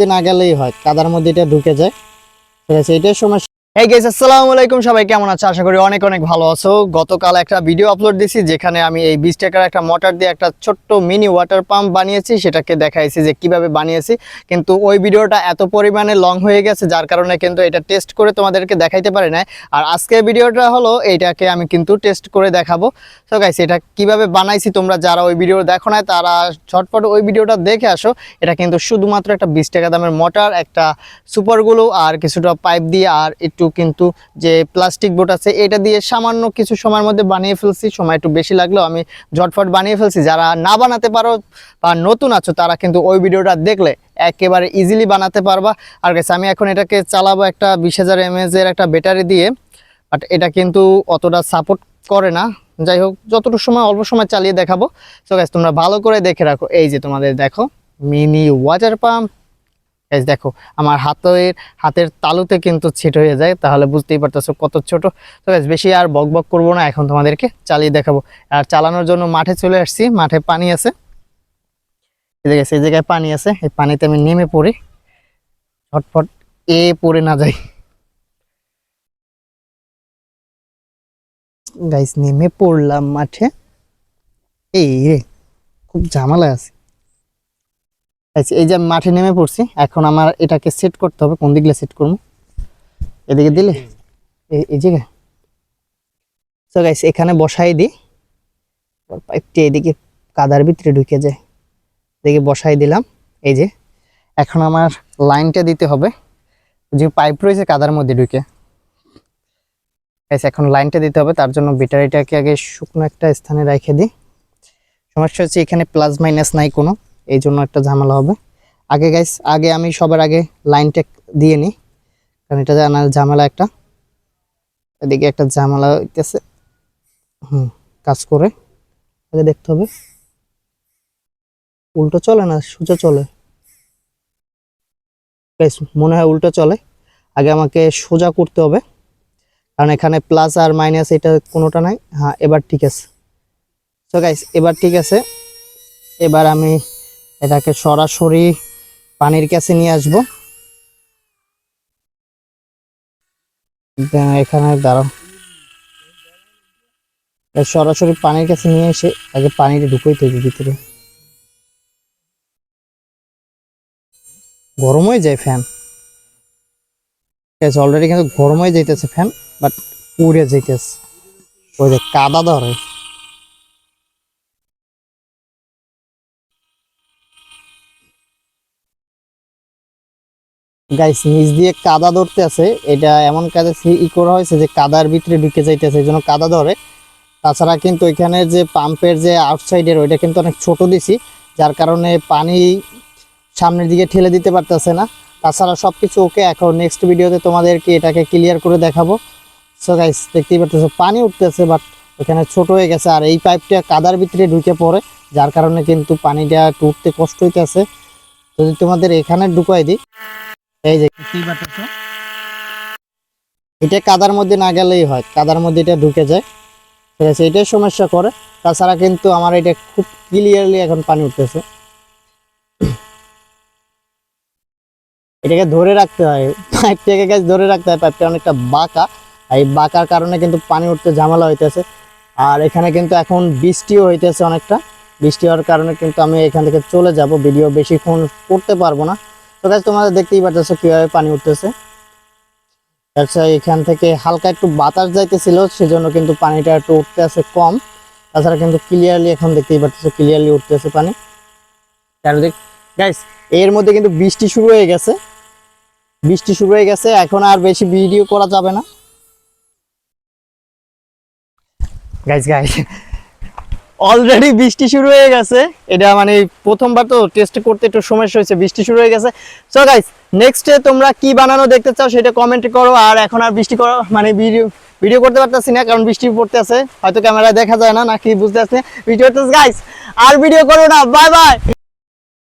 দিন না গেলেই হয়, কাদার মধ্যে এটা ঢুকে যায়। ঠিক আছে, এটাই সমস্যা। এই গাইস, আসসালামু আলাইকুম, সবাই কেমন আছো? আশা করি অনেক অনেক ভালো আছো। গতকাল একটা ভিডিও আপলোড দিয়েছি যেখানে আমি এই 20 টাকার একটা মোটর দিয়ে একটা ছোট্ট মিনি ওয়াটার পাম্প বানিয়েছি, সেটাকে দেখাইছি যে কিভাবে বানিয়েছি। কিন্তু ওই ভিডিওটা এত পরিমাণে লং হয়ে গেছে যার কারণে কিন্তু এটা টেস্ট করে তোমাদেরকে দেখাইতে পারি না। আর আজকের ভিডিওটা হলো এইটাকে আমি কিন্তু টেস্ট করে দেখাবো। তো গাইস, এটা কিভাবে বানাইছি তোমরা যারা ওই ভিডিও দেখো না তারা ঝটপট ওই ভিডিওটা দেখে আসো। এটা কিন্তু শুধুমাত্র একটা 20 টাকা দামের মোটর, একটা সুপার গ্লু আর কিছুটা পাইপ দিয়ে আর একটু কিন্তু যে প্লাস্টিক বোর্ড আছে এটা দিয়ে সামান্য কিছু সময়ের মধ্যে বানিয়ে ফেলছি। সময় একটু বেশি লাগলেও আমি ঝটফট বানিয়ে ফেলছি। যারা না বানাতে পারো বা নতুন আছো তারা কিন্তু ওই ভিডিওটা দেখলে একেবারে ইজিলি বানাতে পারবা। আর গাইস, আমি এখন এটাকে চালাবো একটা 20,000 mAh এর একটা ব্যাটারি দিয়ে, বাট এটা কিন্তু অতটা সাপোর্ট করে না। যাই হোক, যতটুকু সময় অল্প সময় চালিয়ে দেখাবো। সো গাইস, তোমরা ভালো করে দেখে রাখো। এই যে তোমাদের দেখো মিনি ওয়াটার পাম্প। গাইস দেখো, আমার হাতের তালুতে কিন্তু ছিট হয়ে যায়, তাহলে বুঝতেই পারতেছো কত ছোট। তো গাইস, বেশি আর বক বক করবো না, এখন তোমাদেরকে চালিয়ে দেখাবো। আর চালানোর জন্য মাঠে চলে আসছি। মাঠে পানি আছে, এই জায়গায় পানি আছে। এই পানিতে আমি নেমে পড়ি, ঝটফট পড়ে না যাই। গাইস, নেমে পড়লাম মাঠে। এই রে, খুব ঝামেলা আছে। এই যে আমি মাঠে নেমে পড়ছি, এখন আমার এটাকে সেট করতে হবে। কোন দিকে সেট করবো? এদিকে দিলে এই জায়গায়। সো গাইস, এখানে বসাই দিই, পাইপটি এদিকে কাদার ভিতরে ঢুকে যায়। এদিকে বসাই দিলাম। এই যে এখন আমার লাইনটা দিতে হবে, যে পাইপ রয়েছে কাদার মধ্যে ঢুকে। গাইস, এখন লাইনটা দিতে হবে, তার জন্য ব্যাটারিটাকে আগে শুকনো একটা স্থানে রেখে দিই। সমস্যা হচ্ছে এখানে প্লাস মাইনাস নাই কোনো, এই জন্য একটা ঝামেলা হবে। আগে আমি সবার আগে লাইনটা দিয়ে নিই, কারণ এটা জানার ঝামেলা একটা। এদিকে একটা ঝামেলা হইতেছে, কাজ করে আগে দেখতে হবে। উল্টো চলে না, সোজা চলে। মনে হয় উল্টো চলে। আগে আমাকে সোজা করতে হবে, কারণ এখানে প্লাস আর মাইনাস এটা কোনোটা নাই। হ্যাঁ, এবার ঠিক আছে। সো গাইস, এবার ঠিক আছে। এবার আমি এটাকে সরাসরি পানির কাছে নিয়ে আসবো। এখানে দাঁড়াও, সরাসরি পানির কাছে নিয়ে এসে আগে পানিটা ঢুকাইতে হবে ভিতরে। গরম হয়ে যায় ফ্যান। অলরেডি কিন্তু গরম হয়ে যাইতেছে ফ্যান, বাট পুড়ে যাইতেছে। ওই যে কাদা ধরে। গাইস, নিচ দিয়ে কাদা ধরতে আছে। এটা এমন কাজে করা হয়েছে যে কাদার ভিতরে ঢুকে যাইতেছে, এই জন্য কাদা ধরে। তাছাড়া কিন্তু এখানে যে পাম্পের যে আউটসাইডের ওইটা কিন্তু অনেক ছোট দিছি, যার কারণে পানি সামনের দিকে ঠেলে দিতে পারতেছে না। তাছাড়া সবকিছু ওকে। এখন নেক্সট ভিডিওতে তোমাদেরকে এটাকে ক্লিয়ার করে দেখাবো। সো গাইস, দেখতেই পারতেছো পানি উঠতেছে, বাট এখানে ছোট হয়ে গেছে। আর এই পাইপটা কাদার ভিতরে ঢুকে পড়ে, যার কারণে কিন্তু পানিটা উঠতে কষ্ট হইতেছে। যদি তোমাদের এখানে ঢুকাই দিই, এই যে দেখতেই পারতেছো, এটা কাদার মধ্যে না গেলেই হয়, কাদার মধ্যে এটা ঢুকে যায়। ঠিক আছে, এটাই সমস্যা করে। তাছাড়া কিন্তু আমার এটা খুব ক্লিয়ারলি এখন পানি উঠতেছে। এটাকে ধরে রাখতে হয়, পাইপটাকে গাছ ধরে রাখতে হয়। পাইপটা অনেকটা বাঁকা, এই বাঁকার কারণে কিন্তু পানি উঠতে ঝামেলা হইতেছে। আর এখানে কিন্তু এখন বৃষ্টিও হইতেছে অনেকটা। বৃষ্টি হওয়ার কারণে কিন্তু আমি এখান থেকে চলে যাব, ভিডিও বেশিক্ষণ করতে পারবো না। তো গাছ, তোমরা দেখতেই পারতেছো কিভাবে পানি উঠতেছে। আচ্ছা, এখান থেকে হালকা একটু বাতাস যাইতেছিল, সেজন্য কিন্তু পানিটা একটু উঠতে আছে কম। তাছাড়া কিন্তু ক্লিয়ারলি এখন দেখতেই পারতেছো ক্লিয়ারলি উঠতেছে পানি চারিদিক। গাইস, এর মধ্যে কিন্তু বৃষ্টি শুরু হয়ে গেছে। এখন আর বেশি ভিডিও করা যাবে না। গাইস, অলরেডি বৃষ্টি শুরু হয়ে গেছে। এটা মানে প্রথমবার তো টেস্ট করতে একটু সমস্যা হয়েছে, বৃষ্টি শুরু হয়ে গেছে। সো গাইস, নেক্সটে তোমরা কি বানানো দেখতে চাও সেটা কমেন্ট করো। আর এখন আর বৃষ্টি করো মানে ভিডিও করতে পারতেছি না, কারণ বৃষ্টি পড়তে আছে, হয়তো ক্যামেরায় দেখা যায় না নাকি বুঝতে আছে ভিডিও। গাইস, আর ভিডিও করো না, বাই বাই।